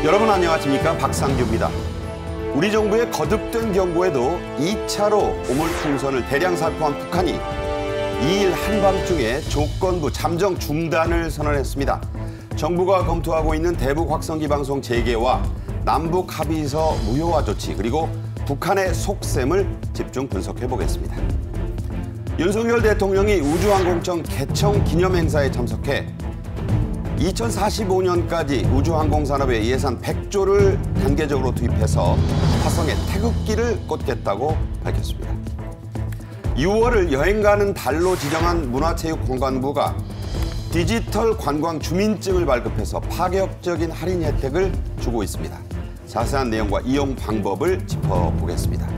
여러분 안녕하십니까? 박상규입니다. 우리 정부의 거듭된 경고에도 2차로 오물풍선을 대량 살포한 북한이 2일 한밤중에 조건부 잠정 중단을 선언했습니다. 정부가 검토하고 있는 대북 확성기 방송 재개와 남북 합의서 무효화 조치 그리고 북한의 속셈을 집중 분석해 보겠습니다. 윤석열 대통령이 우주항공청 개청 기념행사에 참석해 2045년까지 우주항공산업에 예산 100조를 단계적으로 투입해서 화성에 태극기를 꽂겠다고 밝혔습니다. 6월을 여행 가는 달로 지정한 문화체육관광부가 디지털 관광 주민증을 발급해서 파격적인 할인 혜택을 주고 있습니다. 자세한 내용과 이용 방법을 짚어보겠습니다.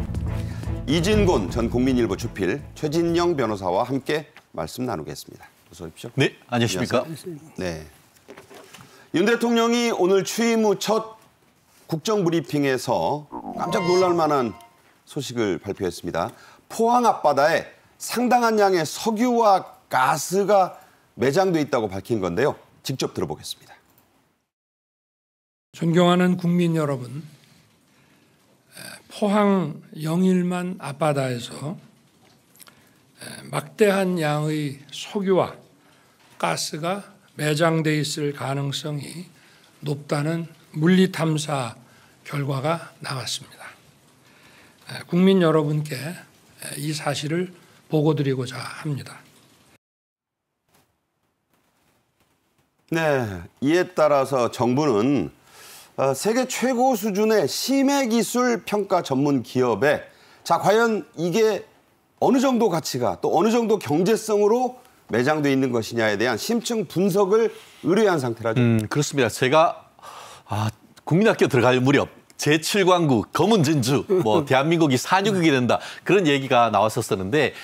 이진곤 전 국민일보 주필, 최진영 변호사와 함께 말씀 나누겠습니다. 어서 오십시오. 네, 안녕하십니까? 네. 윤 대통령이 오늘 취임 후 첫 국정브리핑에서 깜짝 놀랄 만한 소식을 발표했습니다. 포항 앞바다에 상당한 양의 석유와 가스가 매장돼 있다고 밝힌 건데요. 직접 들어보겠습니다. 존경하는 국민 여러분, 포항 영일만 앞바다에서 막대한 양의 석유와 가스가 매장돼 있을 가능성이 높다는 물리탐사 결과가 나왔습니다. 국민 여러분께 이 사실을 보고드리고자 합니다. 네, 이에 따라서 정부는 세계 최고 수준의 심해기술 평가 전문 기업에 과연 이게 어느 정도 가치가 또 어느 정도 경제성으로 매장돼 있는 것이냐에 대한 심층 분석을 의뢰한 상태라죠. 그렇습니다. 제가 국민학교 들어갈 무렵 제7광구 검은 진주, 대한민국이 산유국이 된다 그런 얘기가 나왔었는데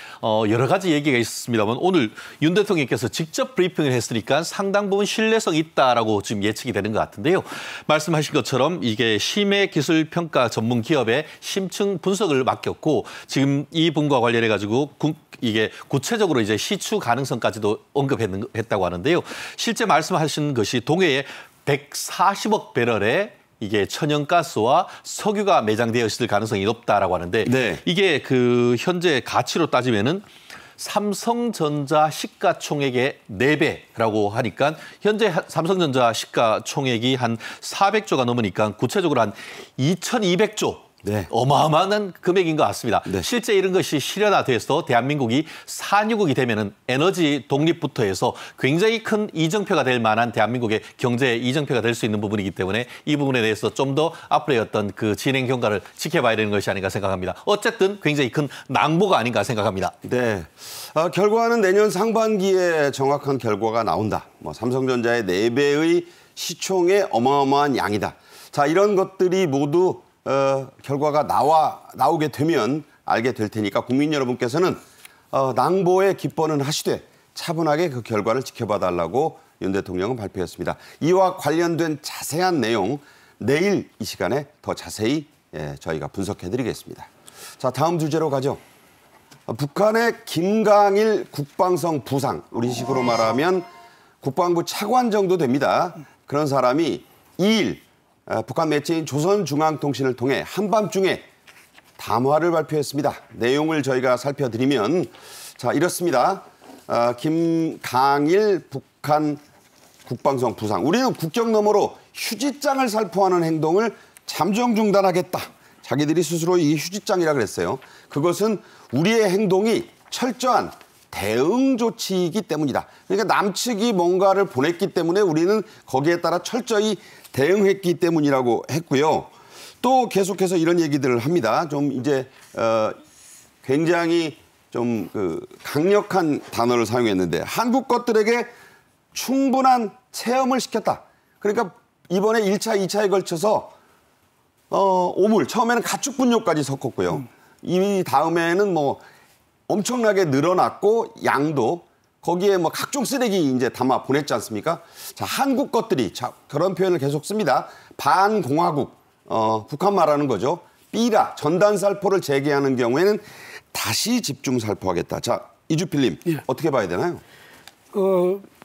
여러 가지 얘기가 있었습니다만 오늘 윤 대통령께서 직접 브리핑을 했으니까 상당 부분 신뢰성이 있다라고 지금 예측이 되는 것 같은데요. 말씀하신 것처럼 이게 심해기술평가 전문 기업에 심층 분석을 맡겼고 지금 이 부분과 관련해 가지고 이게 구체적으로 이제 시추 가능성까지도 언급했다고 하는데요. 실제 말씀하신 것이 동해에 140억 배럴의 이게 천연가스와 석유가 매장되어 있을 가능성이 높다라고 하는데 네. 이게 그 현재 가치로 따지면은 삼성전자 시가총액의 4배라고 하니까 현재 삼성전자 시가총액이 한 400조가 넘으니까 구체적으로 한 2200조. 네. 어마어마한 금액인 것 같습니다. 네. 실제 이런 것이 실현화돼서 대한민국이 산유국이 되면은 에너지 독립부터 해서 굉장히 큰 이정표가 될 만한 대한민국의 경제 이정표가 될 수 있는 부분이기 때문에 이 부분에 대해서 좀 더 앞으로의 어떤 그 진행 경과를 지켜봐야 되는 것이 아닌가 생각합니다. 어쨌든 굉장히 큰 낭보가 아닌가 생각합니다. 네, 결과는 내년 상반기에 정확한 결과가 나온다. 삼성전자의 4배의 시총의 어마어마한 양이다. 자, 이런 것들이 모두 결과가 나오게 되면 알게 될 테니까 국민 여러분께서는 낭보에 기뻐는 하시되 차분하게 그 결과를 지켜봐 달라고 윤 대통령은 발표했습니다. 이와 관련된 자세한 내용 내일 이 시간에 더 자세히 저희가 분석해드리겠습니다. 자, 다음 주제로 가죠. 북한의 김강일 국방성 부상, 우리식으로 말하면 국방부 차관 정도 됩니다. 그런 사람이 2일 북한 매체인 조선중앙통신을 통해 한밤중에 담화를 발표했습니다. 내용을 저희가 살펴드리면 이렇습니다. 김강일 북한 국방성 부상. 우리는 국경 너머로 휴지장을 살포하는 행동을 잠정 중단하겠다. 자기들이 스스로 이 휴지장이라 그랬어요. 그것은 우리의 행동이 철저한 대응 조치이기 때문이다. 그러니까 남측이 뭔가를 보냈기 때문에 우리는 거기에 따라 철저히 대응했기 때문이라고 했고요. 또 계속해서 이런 얘기들을 합니다. 좀 이제 굉장히 좀 강력한 단어를 사용했는데 한국 것들에게 충분한 체험을 시켰다. 그러니까 이번에 1차, 2차에 걸쳐서 오물, 처음에는 가축 분뇨까지 섞었고요. 이 다음에는 엄청나게 늘어났고 양도 거기에 뭐 각종 쓰레기 이제 담아 보냈지 않습니까? 자, 한국 것들이 자, 그런 표현을 계속 씁니다. 반공화국, 북한 말하는 거죠. 삐라, 전단살포를 재개하는 경우에는 다시 집중 살포하겠다. 자, 이주필님, 예. 어떻게 봐야 되나요?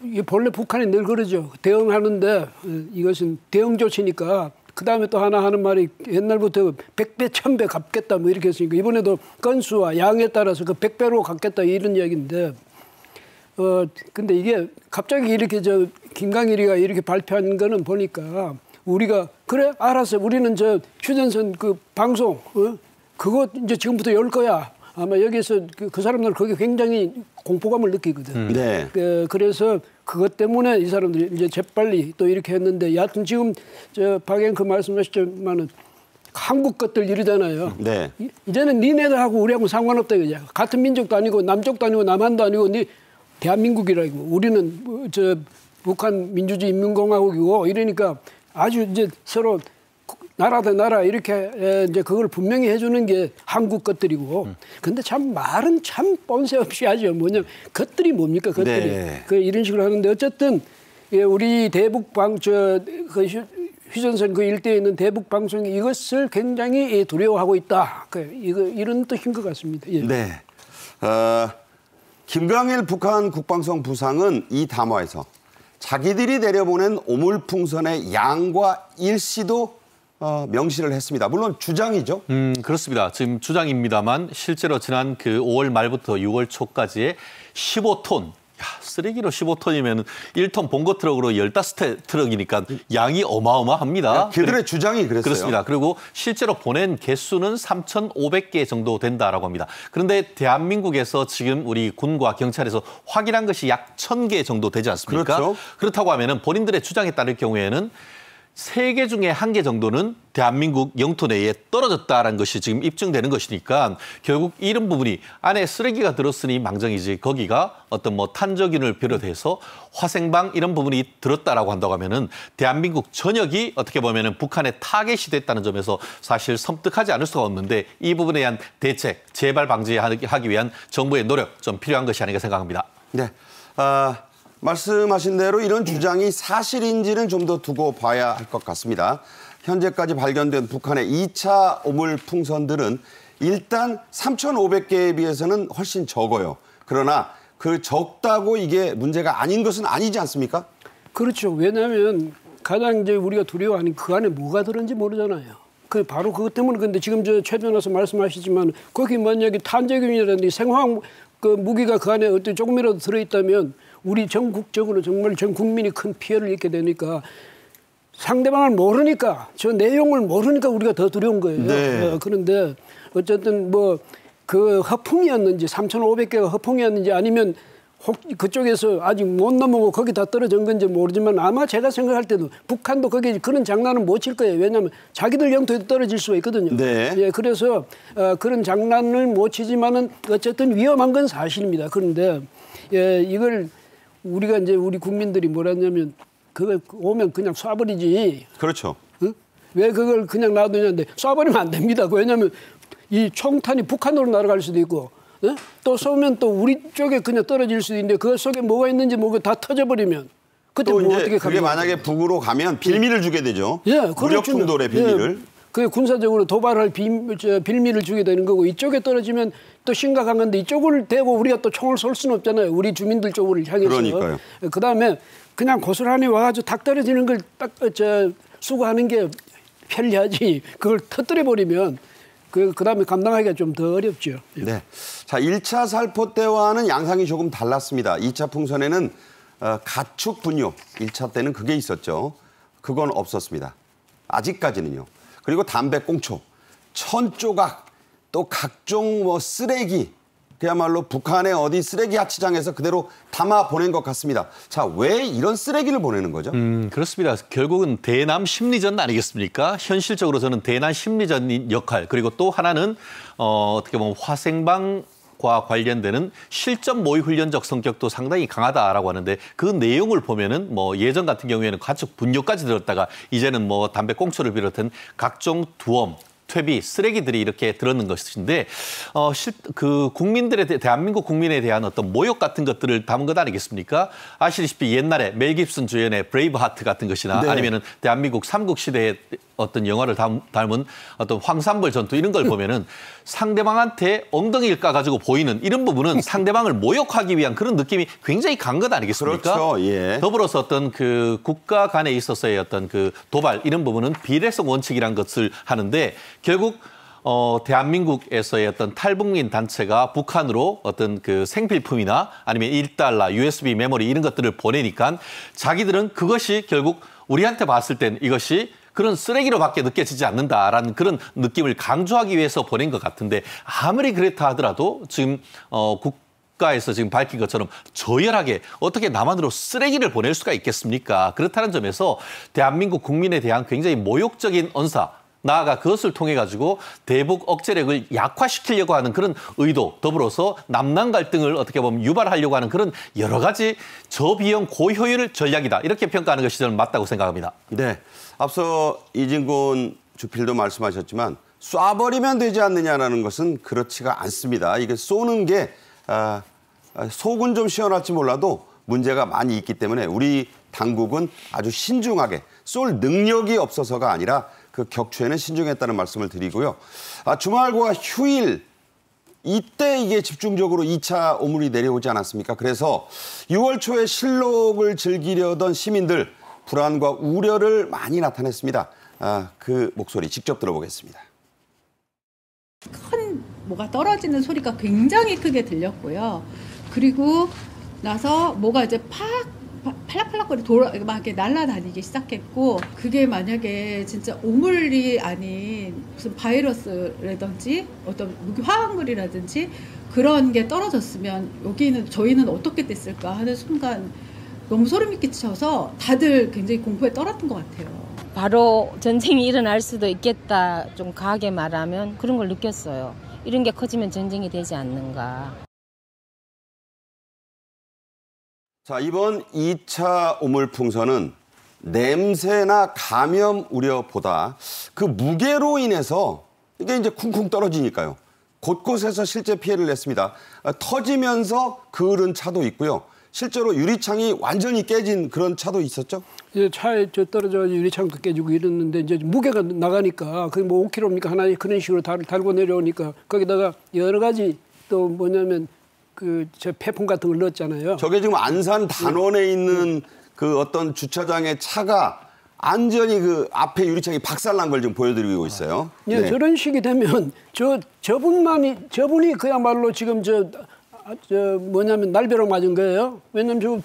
이게 본래 북한이 늘 그러죠. 대응하는데 이것은 대응 조치니까 그 다음에 또 하나 하는 말이 옛날부터 100배, 1000배 갚겠다 뭐 이렇게 했으니까 이번에도 건수와 양에 따라서 그 100배로 갚겠다 이런 이야기인데 근데 이게 갑자기 이렇게 김강일이가 이렇게 발표한 거는 보니까 우리가 그래 알았어 우리는 휴전선 그 방송 그거 이제 지금부터 열 거야. 아마 여기서 그 사람들 거기 굉장히 공포감을 느끼거든. 네. 그래서 그것 때문에 이 사람들이 이제 재빨리 또 이렇게 했는데 여하튼 지금 박앵커 말씀하셨지만은 한국 것들 이러잖아요. 네. 이제는 니네들하고 우리하고 상관없다 이거죠. 같은 민족도 아니고 남쪽도 아니고 남한도 아니고 대한민국이라고. 우리는 북한 민주주의 인민공화국이고 이러니까 아주 이제 서로 나라 대 나라 이렇게 이제 그걸 분명히 해주는 게 한국 것들이고. 근데 참 말은 참 뻔세 없이 하죠. 뭐냐 것들이 뭡니까 것들이. 네. 이런 식으로 하는데 어쨌든 우리 대북 휴전선 그 일대에 있는 대북 방송이 이것을 굉장히 두려워하고 있다. 이런 뜻인 것 같습니다. 예. 네. 김강일 북한 국방성 부상은 이 담화에서 자기들이 내려보낸 오물풍선의 양과 일시도 명시를 했습니다. 물론 주장이죠. 그렇습니다. 지금 주장입니다만 실제로 지난 그 5월 말부터 6월 초까지의 15톤. 쓰레기로 15톤이면 1톤 봉고 트럭으로 15트럭이니까 양이 어마어마합니다. 그들의 주장이 그랬어요. 그렇습니다. 그리고 실제로 보낸 개수는 3,500개 정도 된다라고 합니다. 그런데 대한민국에서 지금 우리 군과 경찰에서 확인한 것이 약 1,000개 정도 되지 않습니까? 그렇죠. 그렇다고 하면은 본인들의 주장에 따를 경우에는 3개 중에 1개 정도는 대한민국 영토 내에 떨어졌다는 것이 지금 입증되는 것이니까 결국 이런 부분이 안에 쓰레기가 들었으니 망정이지 거기가 어떤 뭐 탄저균을 비롯해서 화생방 이런 부분이 들었다라고 한다고 하면은 대한민국 전역이 어떻게 보면은 북한의 타겟이 됐다는 점에서 사실 섬뜩하지 않을 수가 없는데 이 부분에 대한 대책, 재발 방지하기 위한 정부의 노력 좀 필요한 것이 아닌가 생각합니다. 네. 말씀하신 대로 이런 주장이 사실인지는 좀 더 두고 봐야 할 것 같습니다. 현재까지 발견된 북한의 2차 오물풍선들은 일단 3,500개에 비해서는 훨씬 적어요. 그러나 그 적다고 이게 문제가 아닌 것은 아니지 않습니까? 그렇죠. 왜냐하면 가장 이제 우리가 두려워하는 그 안에 뭐가 들었는지 모르잖아요. 바로 그것 때문에 근데 지금 최 변호사 말씀하시지만 거기 만약에 탄저균이라든지 생화학 그 무기가 그 안에 어떤 조금이라도 들어있다면 우리 전국적으로 정말 전 국민이 큰 피해를 입게 되니까 상대방을 모르니까 저 내용을 모르니까 우리가 더 두려운 거예요. 네. 그런데 어쨌든 뭐 그 허풍이었는지 3,500개가 허풍이었는지 아니면 그쪽에서 아직 못 넘어오고 거기 다 떨어진 건지 모르지만 아마 제가 생각할 때도 북한도 거기 그런 장난은 못 칠 거예요. 왜냐하면 자기들 영토에 떨어질 수가 있거든요. 네. 예, 그래서 그런 장난을 못 치지만은 어쨌든 위험한 건 사실입니다. 그런데 이걸 우리가 이제 우리 국민들이 뭐라냐면 그거 오면 그냥 쏴버리지. 그렇죠. 응? 왜 그걸 그냥 놔두냐는데 쏴버리면 안 됩니다. 왜냐하면 이 총탄이 북한으로 날아갈 수도 있고 또 쏘면 또 우리 쪽에 그냥 떨어질 수도 있는데 그 속에 뭐가 있는지 모르고 다 터져버리면 그때 또 뭐 이제 어떻게 그게 만약에 북으로 가면 빌미를 주게 되죠. 무력 충돌의 빌미를. 그 군사적으로 도발할 빌미를 주게 되는 거고 이쪽에 떨어지면 또 심각한 건데 이쪽을 대고 우리가 또 총을 쏠 수는 없잖아요. 우리 주민들 쪽을 향해서. 그러니까요. 그다음에 그냥 고스란히 와가지고 탁 떨어지는 걸 딱 수거하는 게 편리하지. 그걸 터뜨려 버리면 그다음에 감당하기가 좀 더 어렵죠. 네. 자, 1차 살포 때와는 양상이 조금 달랐습니다. 2차 풍선에는 가축 분뇨, 1차 때는 그게 있었죠. 그건 없었습니다. 아직까지는요. 그리고 담배꽁초, 천조각, 또 각종 뭐 쓰레기, 그야말로 북한의 어디 쓰레기 하치장에서 그대로 담아 보낸 것 같습니다. 자, 왜 이런 쓰레기를 보내는 거죠? 그렇습니다. 결국은 대남 심리전 아니겠습니까? 현실적으로 저는 대남 심리전 역할 그리고 또 하나는 어떻게 보면 화생방과 관련되는 실전 모의 훈련적 성격도 상당히 강하다라고 하는데 그 내용을 보면은 뭐 예전 같은 경우에는 가축 분뇨까지 들었다가 이제는 뭐 담배 꽁초를 비롯한 각종 두엄 퇴비, 쓰레기들이 이렇게 들었는 것인데 그 대한민국 국민에 대한 어떤 모욕 같은 것들을 담은 것 아니겠습니까? 아시다시피 옛날에 멜 깁슨 주연의 브레이브하트 같은 것이나 네. 아니면은 대한민국 삼국시대의 어떤 영화를 닮은 어떤 황산벌 전투 이런 걸 보면은 상대방한테 엉덩이를 까가지고 보이는 이런 부분은 상대방을 모욕하기 위한 그런 느낌이 굉장히 간 것 아니겠습니까? 그렇죠. 예. 더불어서 어떤 그 국가 간에 있어서의 어떤 그 도발 이런 부분은 비례성 원칙이란 것을 하는데 결국 대한민국에서의 어떤 탈북민 단체가 북한으로 어떤 그 생필품이나 아니면 $1, USB 메모리 이런 것들을 보내니까 자기들은 그것이 결국 우리한테 봤을 땐 이것이 그런 쓰레기로밖에 느껴지지 않는다라는 그런 느낌을 강조하기 위해서 보낸 것 같은데 아무리 그렇다 하더라도 지금 국가에서 지금 밝힌 것처럼 저열하게 어떻게 남한으로 쓰레기를 보낼 수가 있겠습니까? 그렇다는 점에서 대한민국 국민에 대한 굉장히 모욕적인 언사 나아가 그것을 통해 가지고 대북 억제력을 약화시키려고 하는 그런 의도 더불어서 남남 갈등을 어떻게 보면 유발하려고 하는 그런 여러 가지 저비용 고효율 전략이다. 이렇게 평가하는 것이 저는 맞다고 생각합니다. 네. 앞서 이진곤 주필도 말씀하셨지만 쏴버리면 되지 않느냐라는 것은 그렇지가 않습니다. 이게 쏘는 게 속은 좀 시원할지 몰라도 문제가 많이 있기 때문에 우리 당국은 아주 신중하게 쏠 능력이 없어서가 아니라 그 격추에는 신중했다는 말씀을 드리고요. 주말과 휴일 이때 이게 집중적으로 2차 오물이 내려오지 않았습니까? 그래서 6월 초에 실록을 즐기려던 시민들 불안과 우려를 많이 나타냈습니다. 그 목소리 직접 들어보겠습니다. 큰 뭐가 떨어지는 소리가 굉장히 크게 들렸고요. 그리고 나서 뭐가 이제 팔락팔락거리 막 이렇게 날아다니기 시작했고 그게 만약에 진짜 오물이 아닌 무슨 바이러스라든지 어떤 화학물이라든지 그런 게 떨어졌으면 저희는 어떻게 됐을까 하는 순간 너무 소름이 끼쳐서 다들 굉장히 공포에 떨었던 것 같아요. 바로 전쟁이 일어날 수도 있겠다, 좀 과하게 말하면 그런 걸 느꼈어요. 이런 게 커지면 전쟁이 되지 않는가. 자, 이번 2차 오물풍선은 냄새나 감염 우려보다 그 무게로 인해서 이게 이제 쿵쿵 떨어지니까요. 곳곳에서 실제 피해를 냈습니다. 터지면서 그을은 차도 있고요. 실제로 유리창이 완전히 깨진 그런 차도 있었죠? 이제 차에 떨어져 유리창도 깨지고 이랬는데 이제 무게가 나가니까 그게 뭐 5kg입니까 하나 그런 식으로 달고 내려오니까 거기다가 여러 가지 또 뭐냐면 저 폐품 같은 걸 넣었잖아요. 저게 지금 안산 단원에 있는 그 어떤 주차장의 차가 완전히 그 앞에 유리창이 박살난 걸 지금 보여드리고 있어요. 네. 저런 식이 되면 저분이 그야말로 지금 뭐냐면 날벼락 맞은 거예요. 왜냐면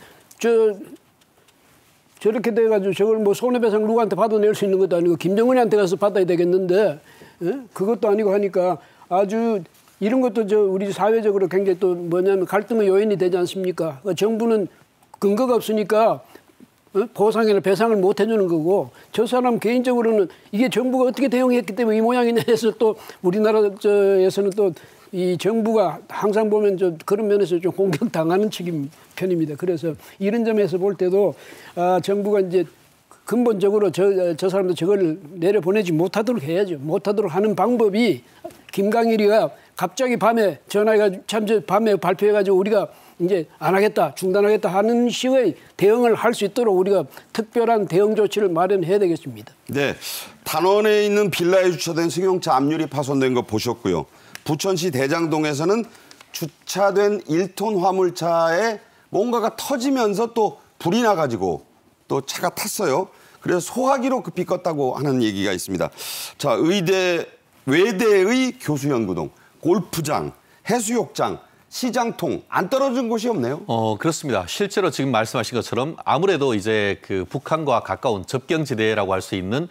저렇게 돼가지고 저걸 뭐 손해배상 누구한테 받아낼 수 있는 것도 아니고 김정은한테 가서 받아야 되겠는데 그것도 아니고 하니까 아주 이런 것도 우리 사회적으로 굉장히 또 뭐냐면 갈등의 요인이 되지 않습니까? 정부는 근거가 없으니까 보상이나 배상을 못 해주는 거고 저 사람 개인적으로는 이게 정부가 어떻게 대응했기 때문에 이 모양이냐 해서 또 우리나라에서는 또 이 정부가 항상 보면 그런 면에서 좀 공격당하는 편입니다. 그래서 이런 점에서 볼 때도 정부가 이제 근본적으로 저 사람도 저걸 내려보내지 못하도록 해야죠. 못하도록 하는 방법이 김강일이가 갑자기 밤에 전화해가지고 밤에 발표해가지고 우리가 이제 안 하겠다, 중단하겠다 하는 식의 대응을 할 수 있도록 우리가 특별한 대응 조치를 마련해야 되겠습니다. 네, 단원에 있는 빌라에 주차된 승용차 앞유리 파손된 거 보셨고요. 부천시 대장동에서는 주차된 1톤 화물차에 뭔가가 터지면서 또 불이 나가지고 또 차가 탔어요. 그래서 소화기로 급히 껐다고 하는 얘기가 있습니다. 자, 외대의 교수연구동, 골프장, 해수욕장, 시장통 안 떨어진 곳이 없네요. 그렇습니다. 실제로 지금 말씀하신 것처럼 아무래도 이제 그 북한과 가까운 접경지대라고 할 수 있는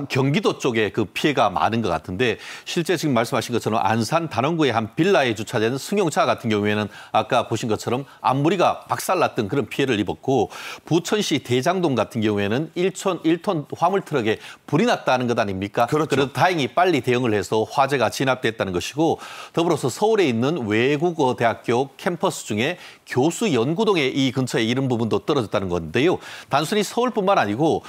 경기도 쪽에 그 피해가 많은 것 같은데 실제 지금 말씀하신 것처럼 안산 단원구의 한 빌라에 주차된 승용차 같은 경우에는 아까 보신 것처럼 앞무리가 박살났던 그런 피해를 입었고 부천시 대장동 같은 경우에는 1톤 화물 트럭에 불이 났다는 것 아닙니까? 그렇죠. 그래도 다행히 빨리 대응을 해서 화재가 진압됐다는 것이고 더불어서 서울에 있는 외국어 대학교 캠퍼스 중에 교수 연구동에 이 근처에 이런 부분도 떨어졌다는 건데요. 단순히 서울뿐만 아니고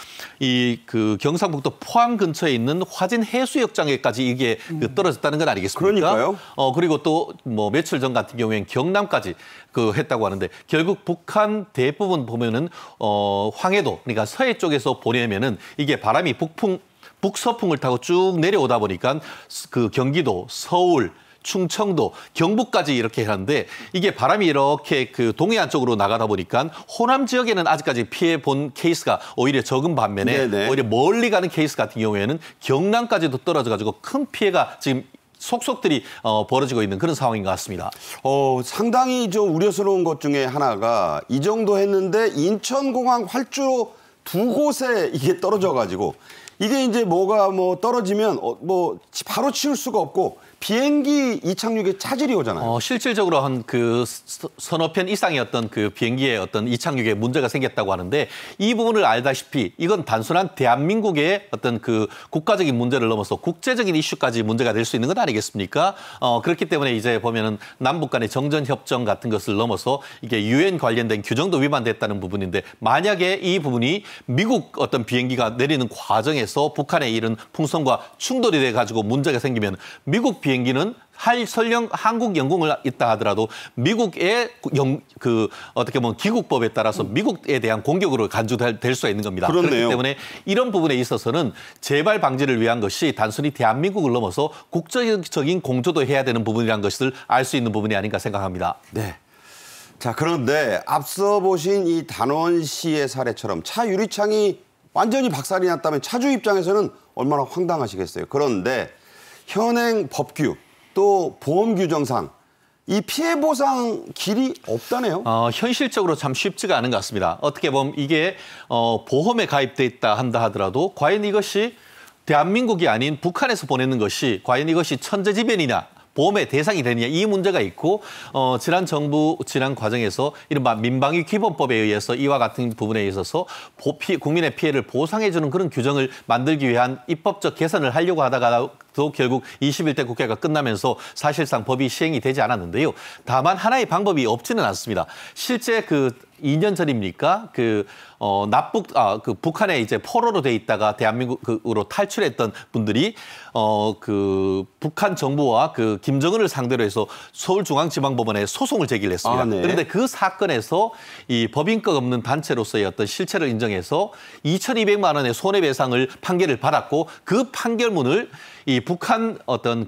그 경상북도 포항 근처에 있는 화진 해수욕장에까지 이게 떨어졌다는 건 아니겠습니까? 그러니까요. 그리고 또 뭐 며칠 전 같은 경우에는 경남까지 했다고 하는데 결국 북한 대부분 보면은 황해도 그러니까 서해 쪽에서 보내면은 이게 바람이 북서풍을 타고 쭉 내려오다 보니까 그 경기도, 서울, 충청도, 경북까지 이렇게 하는데 이게 바람이 이렇게 그 동해안 쪽으로 나가다 보니까 호남 지역에는 아직까지 피해 본 케이스가 오히려 적은 반면에 네네. 오히려 멀리 가는 케이스 같은 경우에는 경남까지도 떨어져 가지고 큰 피해가 지금 속속들이 벌어지고 있는 그런 상황인 것 같습니다. 상당히 좀 우려스러운 것 중에 하나가 이 정도 했는데 인천공항 활주로 두 곳에 이게 떨어져 가지고 이게 이제 뭐가 떨어지면 바로 치울 수가 없고 비행기 이착륙에 차질이 오잖아요. 실질적으로 한 그 서너 편 이상의 어떤 그 비행기의 어떤 이착륙에 문제가 생겼다고 하는데 이 부분을 알다시피 이건 단순한 대한민국의 어떤 그 국가적인 문제를 넘어서 국제적인 이슈까지 문제가 될 수 있는 것 아니겠습니까? 그렇기 때문에 이제 보면은 남북 간의 정전 협정 같은 것을 넘어서 이게 유엔 관련된 규정도 위반됐다는 부분인데 만약에 이 부분이 미국 어떤 비행기가 내리는 과정에서 북한의 이런 풍선과 충돌이 돼 가지고 문제가 생기면 미국 비행기는 설령 한국 영공을 있다 하더라도 미국의 어떻게 보면 기국법에 따라서 미국에 대한 공격으로 간주될 수가 있는 겁니다. 그렇네요. 그렇기 때문에 이런 부분에 있어서는 재발 방지를 위한 것이 단순히 대한민국을 넘어서 국제적인 공조도 해야 되는 부분이라는 것을 알 수 있는 부분이 아닌가 생각합니다. 네. 자, 그런데 앞서 보신 이 단원시의 사례처럼 차 유리창이 완전히 박살이 났다면 차주 입장에서는 얼마나 황당하시겠어요. 그런데 현행 법규 또 보험 규정상 이 피해 보상 길이 없다네요. 현실적으로 참 쉽지가 않은 것 같습니다. 어떻게 보면 이게 보험에 가입돼 있다 한다 하더라도 과연 이것이 대한민국이 아닌 북한에서 보내는 것이 과연 이것이 천재지변이냐 보험의 대상이 되느냐 이 문제가 있고 지난 정부 지난 과정에서 이른바 민방위 기본법에 의해서 이와 같은 부분에 있어서 국민의 피해를 보상해 주는 그런 규정을 만들기 위한 입법적 개선을 하려고 하다가도 결국 21대 국회가 끝나면서 사실상 법이 시행이 되지 않았는데요. 다만 하나의 방법이 없지는 않습니다. 실제 2년 전입니까? 북한에 이제 포로로 돼 있다가 대한민국으로 탈출했던 분들이 북한 정부와 김정은을 상대로 해서 서울중앙지방법원에 소송을 제기를 했습니다. 네. 그런데 그 사건에서 이 법인격 없는 단체로서의 어떤 실체를 인정해서 2,200만 원의 손해배상을 판결을 받았고 그 판결문을 이 북한 어떤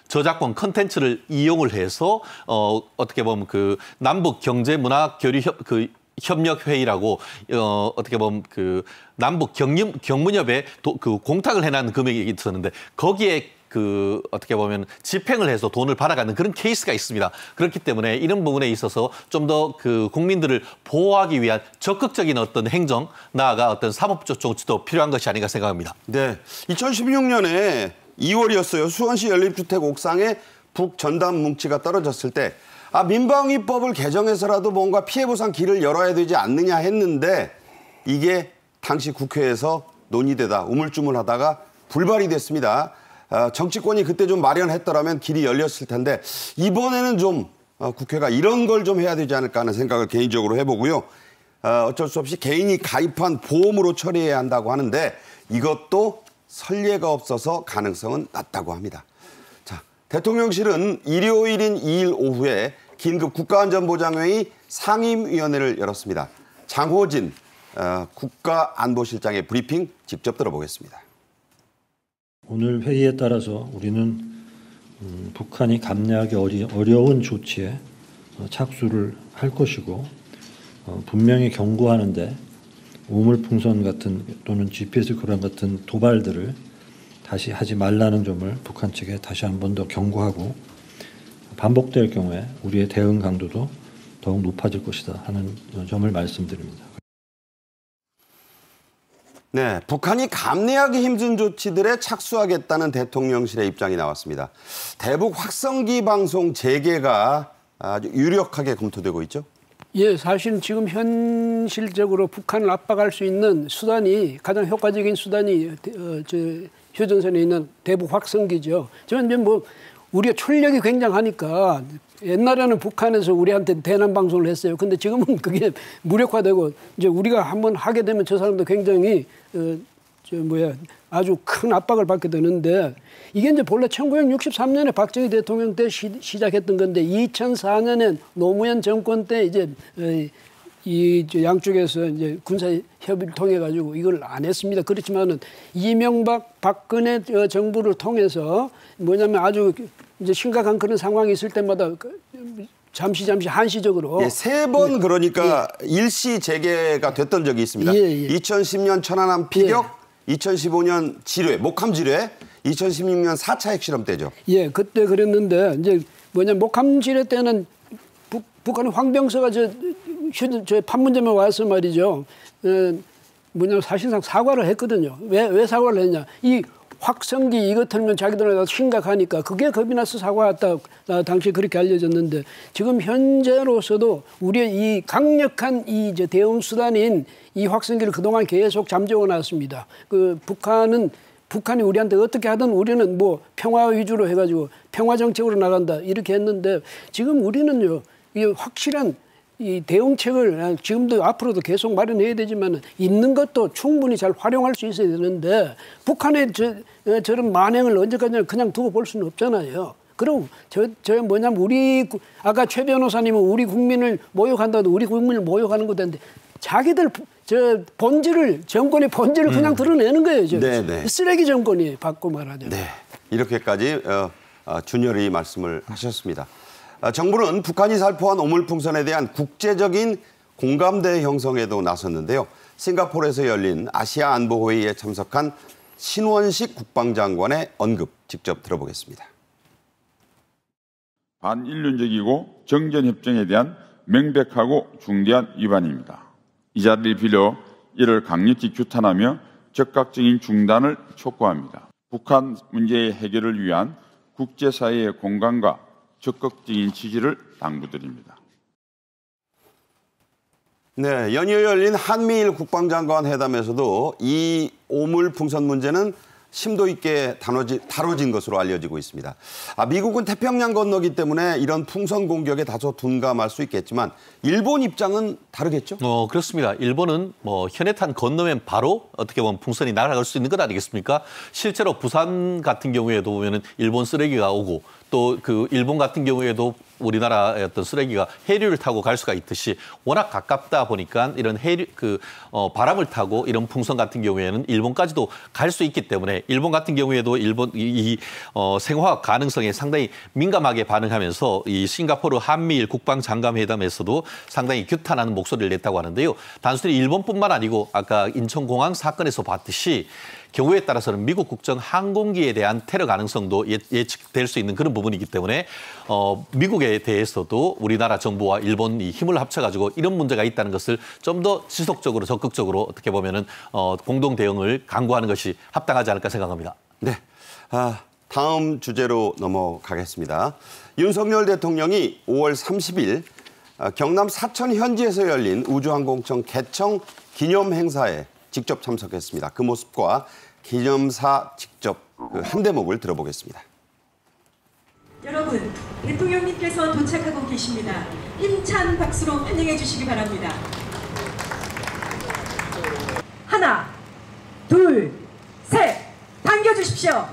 저작권 컨텐츠를 이용을 해서 어떻게 보면 남북 경제 문화 교류 협력 회의라고 어떻게 보면 남북 경문협에 공탁을 해놓은 금액이 있었는데 거기에 어떻게 보면 집행을 해서 돈을 받아가는 그런 케이스가 있습니다. 그렇기 때문에 이런 부분에 있어서 좀 더 국민들을 보호하기 위한 적극적인 어떤 행정, 나아가 어떤 사법적 조치도 필요한 것이 아닌가 생각합니다. 네, 2016년에 2월이었어요. 수원시 연립주택 옥상에 북전담 뭉치가 떨어졌을 때 민방위법을 개정해서라도 뭔가 피해보상 길을 열어야 되지 않느냐 했는데 이게 당시 국회에서 논의되다 우물쭈물하다가 불발이 됐습니다. 정치권이 그때 좀 마련했더라면 길이 열렸을 텐데 이번에는 좀 국회가 이런 걸 좀 해야 되지 않을까 하는 생각을 개인적으로 해보고요. 어쩔 수 없이 개인이 가입한 보험으로 처리해야 한다고 하는데 이것도 선례가 없어서 가능성은 낮다고 합니다. 자, 대통령실은 일요일인 2일 오후에 긴급 국가안전보장회의 상임위원회를 열었습니다. 장호진 국가안보실장의 브리핑 직접 들어보겠습니다. 오늘 회의에 따라서 우리는 북한이 감내하기 어려운 조치에 착수를 할 것이고 분명히 경고하는데 우물풍선 같은 또는 GPS 교란 같은 도발들을 다시 하지 말라는 점을 북한 측에 다시 한 번 더 경고하고 반복될 경우에 우리의 대응 강도도 더욱 높아질 것이다 하는 점을 말씀드립니다. 네, 북한이 감내하기 힘든 조치들에 착수하겠다는 대통령실의 입장이 나왔습니다. 대북 확성기 방송 재개가 아주 유력하게 검토되고 있죠? 예, 사실 지금 현실적으로 북한을 압박할 수 있는 수단이 가장 효과적인 수단이 휴전선에 있는 대북 확성기죠. 저는 우리가 출력이 굉장하니까 옛날에는 북한에서 우리한테 대남 방송을 했어요. 근데 지금은 그게 무력화되고 이제 우리가 한번 하게 되면 저 사람도 굉장히 아주 큰 압박을 받게 되는데 이게 이제 본래 1963년에 박정희 대통령 때 시작했던 건데 2004년에 노무현 정권 때 이제 이 양쪽에서 이제 군사 협의를 통해 가지고 이걸 안 했습니다. 그렇지만은 이명박 박근혜 정부를 통해서 뭐냐면 아주 이제 심각한 그런 상황이 있을 때마다 잠시 한시적으로 세 번 그러니까 일시 재개가 됐던 적이 있습니다. 2010년 천안함 피격, 2015년 지뢰, 목함 지뢰, 2016년 4차 핵실험 때죠. 예, 그때 그랬는데 이제 목함 지뢰 때는 북한의 황병서가 저 판문점에 와서 말이죠. 사실상 사과를 했거든요. 왜 사과를 했냐? 이 확성기 이것 틀면 자기들은 심각하니까 그게 겁이 나서 사과했다. 당시에 그렇게 알려졌는데 지금 현재로서도 우리의 이 강력한 이 대응 수단인 이 확성기를 그동안 계속 잠재워 놨습니다. 북한이 우리한테 어떻게 하든 우리는 뭐 평화 위주로 해가지고 평화 정책으로 나간다 이렇게 했는데 지금 우리는요 이 확실한 이 대응책을 지금도 앞으로도 계속 마련해야 되지만 있는 것도 충분히 잘 활용할 수 있어야 되는데 북한의 저런 만행을 언제까지나 그냥 두고 볼 수는 없잖아요. 그럼 우리 아까 최 변호사님은 우리 국민을 모욕한다도 우리 국민을 모욕하는 것인데 자기들 정권의 본질을 그냥 드러내는 거예요. 쓰레기 정권이 받고 말하자면. 네, 이렇게까지 준열히 말씀을 하셨습니다. 정부는 북한이 살포한 오물풍선에 대한 국제적인 공감대 형성에도 나섰는데요. 싱가포르에서 열린 아시아 안보회의에 참석한 신원식 국방장관의 언급 직접 들어보겠습니다. 반인륜적이고 정전협정에 대한 명백하고 중대한 위반입니다. 이 자리를 빌어 이를 강력히 규탄하며 즉각적인 중단을 촉구합니다. 북한 문제의 해결을 위한 국제사회의 공감과 적극적인 지지를 당부드립니다. 네, 연이어 열린 한미일 국방장관 회담에서도 이 오물풍선 문제는 심도 있게 다뤄진 것으로 알려지고 있습니다. 미국은 태평양 건너기 때문에 이런 풍선 공격에 다소 둔감할 수 있겠지만 일본 입장은 다르겠죠? 그렇습니다. 일본은 현해탄 건너면 바로 어떻게 보면 풍선이 날아갈 수 있는 것 아니겠습니까? 실제로 부산 같은 경우에도 보면은 일본 쓰레기가 오고 또 그 일본 같은 경우에도 우리나라의 어떤 쓰레기가 해류를 타고 갈 수가 있듯이 워낙 가깝다 보니까 이런 바람을 타고 이런 풍선 같은 경우에는 일본까지도 갈 수 있기 때문에 일본 같은 경우에도 생화학 가능성에 상당히 민감하게 반응하면서 이 싱가포르 한미일 국방장관회담에서도 상당히 규탄하는 목소리를 냈다고 하는데요. 단순히 일본뿐만 아니고 아까 인천공항 사건에서 봤듯이 경우에 따라서는 미국 국정 항공기에 대한 테러 가능성도 예측될 수 있는 그런 부분이기 때문에 미국에 대해서도 우리나라 정부와 일본이 힘을 합쳐가지고 이런 문제가 있다는 것을 좀 더 지속적으로 적극적으로 어떻게 보면은 공동 대응을 강구하는 것이 합당하지 않을까 생각합니다. 네, 다음 주제로 넘어가겠습니다. 윤석열 대통령이 5월 30일 경남 사천 현지에서 열린 우주항공청 개청 기념 행사에 직접 참석했습니다. 그 모습과 기념사 직접 한 대목을 들어보겠습니다. 여러분, 대통령님께서 도착하고 계십니다. 힘찬 박수로 환영해 주시기 바랍니다. 하나, 둘, 셋, 당겨주십시오.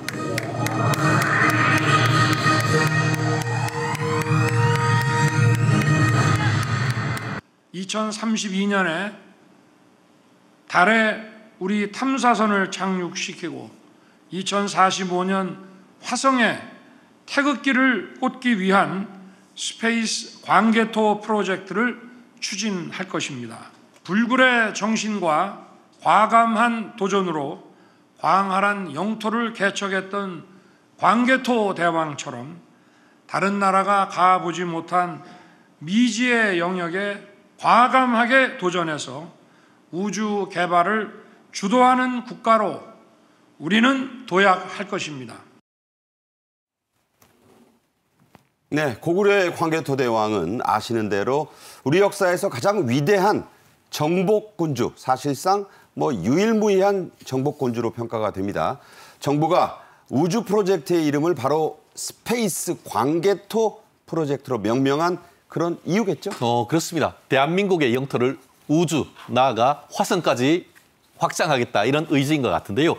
2032년에 달에 우리 탐사선을 착륙시키고 2045년 화성에 태극기를 꽂기 위한 스페이스 광개토 프로젝트를 추진할 것입니다. 불굴의 정신과 과감한 도전으로 광활한 영토를 개척했던 광개토 대왕처럼 다른 나라가 가보지 못한 미지의 영역에 과감하게 도전해서 우주 개발을 주도하는 국가로 우리는 도약할 것입니다. 네, 고구려의 광개토 대왕은 아시는 대로 우리 역사에서 가장 위대한 정복군주, 사실상 유일무이한 정복군주로 평가가 됩니다. 정부가 우주 프로젝트의 이름을 바로 스페이스 광개토 프로젝트로 명명한 그런 이유겠죠? 그렇습니다. 대한민국의 영토를 우주, 나아가 화성까지 확장하겠다 이런 의지인 것 같은데요.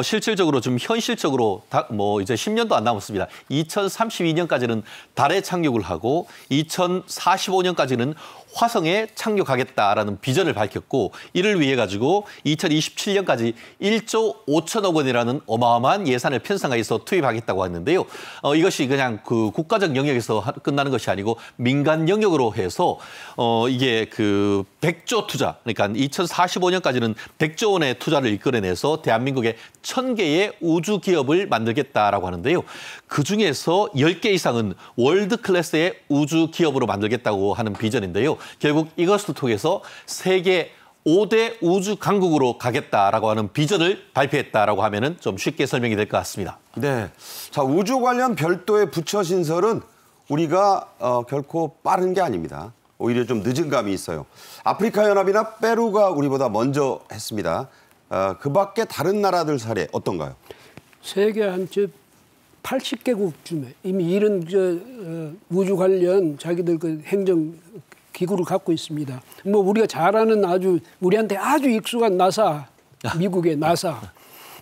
실질적으로 좀 현실적으로 뭐 이제 10년도 안 남았습니다. 2032년까지는 달에 착륙을 하고 2045년까지는 화성에 착륙하겠다라는 비전을 밝혔고 이를 위해 가지고 2027년까지 1조 5천억 원이라는 어마어마한 예산을 편성해서 투입하겠다고 했는데요. 이것이 그냥 그 국가적 영역에서 끝나는 것이 아니고 민간 영역으로 해서 이게 그 100조 투자, 그러니까 2045년까지는 100조 원의 투자를 이끌어내서 대한민국에 1000개의 우주 기업을 만들겠다라고 하는데요. 그중에서 10개 이상은 월드 클래스의 우주 기업으로 만들겠다고 하는 비전인데요. 결국 이것을 통해서 세계 5대 우주 강국으로 가겠다라고 하는 비전을 발표했다라고 하면은 좀 쉽게 설명이 될 것 같습니다. 네. 자, 우주 관련 별도의 부처 신설은 우리가 결코 빠른 게 아닙니다. 오히려 좀 늦은 감이 있어요. 아프리카 연합이나 페루가 우리보다 먼저 했습니다. 그 밖에 다른 나라들 사례 어떤가요? 세계 한 80개국쯤에 이미 이런 우주 관련 자기들 그 행정 기구를 갖고 있습니다. 뭐 우리가 잘 아는 우리한테 아주 익숙한 나사, 미국의 나사.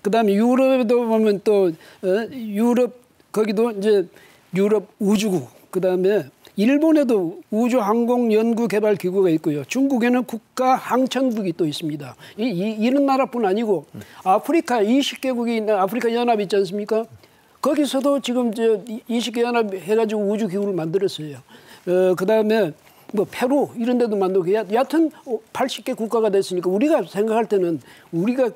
그다음에 유럽에도 보면 또 유럽 거기도 이제 유럽 우주국. 그다음에 일본에도 우주항공연구개발기구가 있고요. 중국에는 국가항천국이 또 있습니다. 이런 나라뿐 아니고 아프리카 20개국이 있는 아프리카 연합 있지 않습니까? 거기서도 지금 20개 연합 해가지고 우주기구를 만들었어요. 그다음에 뭐 페루 이런 데도 만들고 여하튼 80개 국가가 됐으니까 우리가 생각할 때는 우리가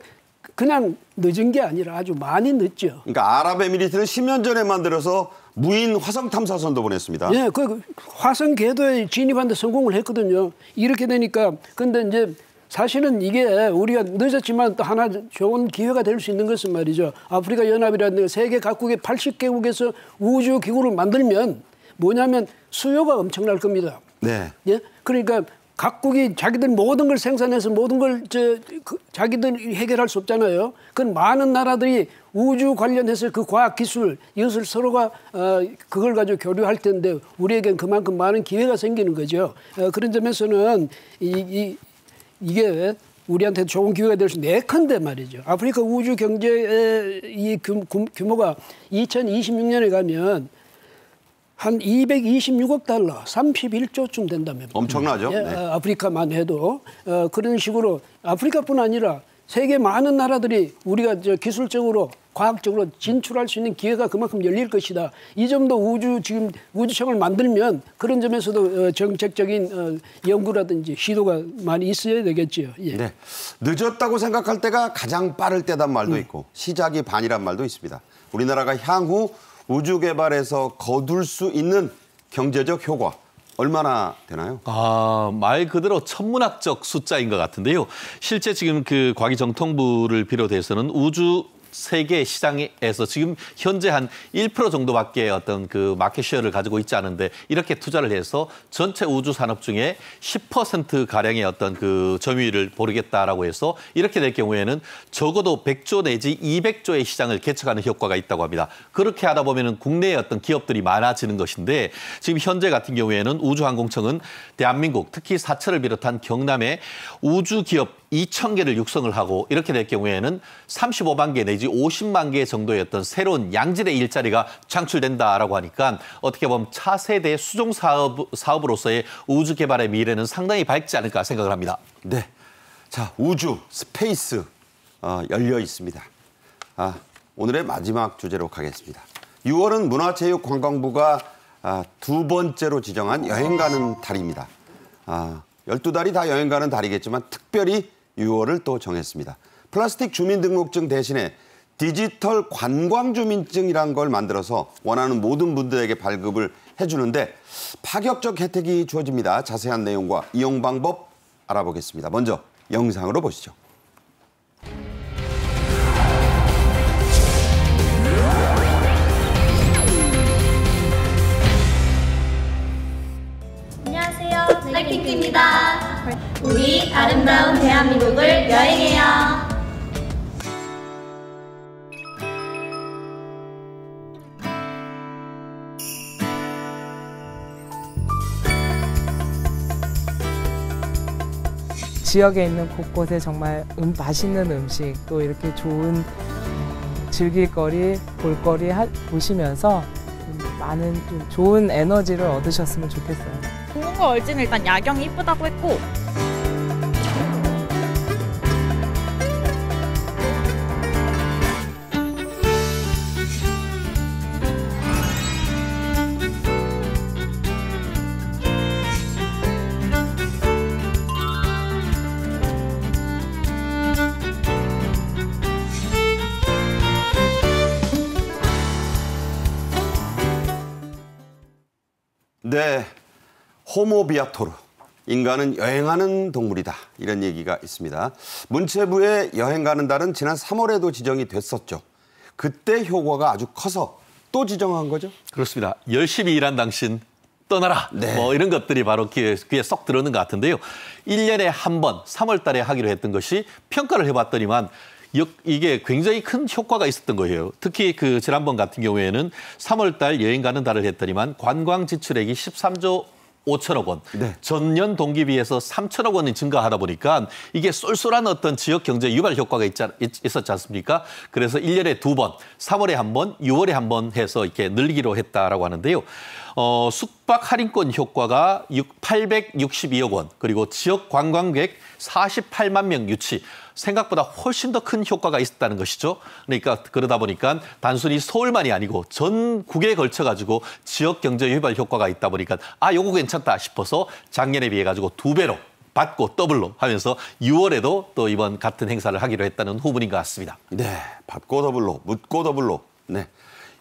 그냥 늦은 게 아니라 아주 많이 늦죠. 그러니까 아랍에미리트는 10년 전에 만들어서 무인 화성 탐사선도 보냈습니다. 예, 그 화성 궤도에 진입하는데 성공을 했거든요. 이렇게 되니까 근데 이제 사실은 이게 우리가 늦었지만 또 하나 좋은 기회가 될 수 있는 것은 말이죠. 아프리카 연합이라는 세계 각국의 80개국에서 우주 기구를 만들면 뭐냐면 수요가 엄청날 겁니다. 네. 예, 그러니까 각국이 자기들 모든 걸 생산해서 모든 걸 자기들 해결할 수 없잖아요. 그건 많은 나라들이 우주 관련해서 그 과학 기술 이것을 서로가 그걸 가지고 교류할 텐데 우리에겐 그만큼 많은 기회가 생기는 거죠. 그런 점에서는 이게 우리한테 좋은 기회가 될 수 있는 예컨대 말이죠. 아프리카 우주 경제의 이 규모가 2026년에 가면 한 226억 달러, 31조쯤 된다면. 엄청나죠. 예, 네. 아프리카만 해도 그런 식으로 아프리카뿐 아니라 세계 많은 나라들이 우리가 기술적으로 과학적으로 진출할 수 있는 기회가 그만큼 열릴 것이다. 이 점도 지금 우주청을 만들면 그런 점에서도 정책적인 연구라든지 시도가 많이 있어야 되겠죠. 예. 네. 늦었다고 생각할 때가 가장 빠를 때단 말도 있고 시작이 반이란 말도 있습니다. 우리나라가 향후 우주 개발에서 거둘 수 있는 경제적 효과 얼마나 되나요? 말 그대로 천문학적 숫자인 것 같은데요. 실제 지금 그 과기정통부를 비롯해서는 우주 세계 시장에서 지금 현재 한 1% 정도밖에 어떤 그 마켓 쉐어를 가지고 있지 않은데 이렇게 투자를 해서 전체 우주 산업 중에 10% 가량의 어떤 그 점유율을 보르겠다라고 해서 이렇게 될 경우에는 적어도 100조 내지 200조의 시장을 개척하는 효과가 있다고 합니다. 그렇게 하다 보면은 국내의 어떤 기업들이 많아지는 것인데 지금 현재 같은 경우에는 우주항공청은 대한민국 특히 사철을 비롯한 경남에 우주 기업 2,000개를 육성을 하고 이렇게 될 경우에는 35만 개 내지 50만 개 정도의 어떤 새로운 양질의 일자리가 창출된다라고 하니까 어떻게 보면 차세대 수종 사업으로서의 우주 개발의 미래는 상당히 밝지 않을까 생각을 합니다. 네. 자, 우주, 스페이스 열려 있습니다. 오늘의 마지막 주제로 가겠습니다. 6월은 문화체육관광부가 두 번째로 지정한 여행 가는 달입니다. 12달이 다 여행 가는 달이겠지만 특별히 6월을 또 정했습니다. 플라스틱 주민등록증 대신에 디지털 관광주민증이란 걸 만들어서 원하는 모든 분들에게 발급을 해주는데 파격적 혜택이 주어집니다. 자세한 내용과 이용 방법 알아보겠습니다. 먼저 영상으로 보시죠. 안녕하세요, 블랙핑크입니다. 우리 아름다운 대한민국을 여행해요. 지역에 있는 곳곳에 정말 맛있는 음식 또 이렇게 좋은 즐길거리, 볼거리 보시면서 많은 좀 좋은 에너지를 얻으셨으면 좋겠어요. 공원과 얼지는 일단 야경이 이쁘다고 했고 네, 호모 비아토르. 인간은 여행하는 동물이다. 이런 얘기가 있습니다. 문체부의 여행 가는 달은 지난 3월에도 지정이 됐었죠. 그때 효과가 아주 커서 또 지정한 거죠? 그렇습니다. 열심히 일한 당신 떠나라. 네. 뭐 이런 것들이 바로 귀에 쏙 들어오는 것 같은데요. 1년에 한 번 3월 달에 하기로 했던 것이 평가를 해봤더니만 이게 굉장히 큰 효과가 있었던 거예요. 특히 그 지난번 같은 경우에는 3월 달 여행 가는 달을 했더니만 관광 지출액이 13조 5천억 원, 네. 전년 동기 비해서 3천억 원이 증가하다 보니까 이게 쏠쏠한 어떤 지역 경제 유발 효과가 있었지 않습니까? 그래서 1년에 2번, 3월에 한 번, 6월에 한 번 해서 이렇게 늘리기로 했다라고 하는데요. 숙박 할인권 효과가 862억 원, 그리고 지역 관광객 48만 명 유치. 생각보다 훨씬 더 큰 효과가 있었다는 것이죠. 그러니까 그러다 보니까 단순히 서울만이 아니고 전국에 걸쳐가지고 지역 경제 유발 효과가 있다 보니까 요거 괜찮다 싶어서 작년에 비해 가지고 2배로 받고 더블로 하면서 6월에도 또 이번 같은 행사를 하기로 했다는 후문인 것 같습니다. 네, 받고 더블로, 묻고 더블로. 네,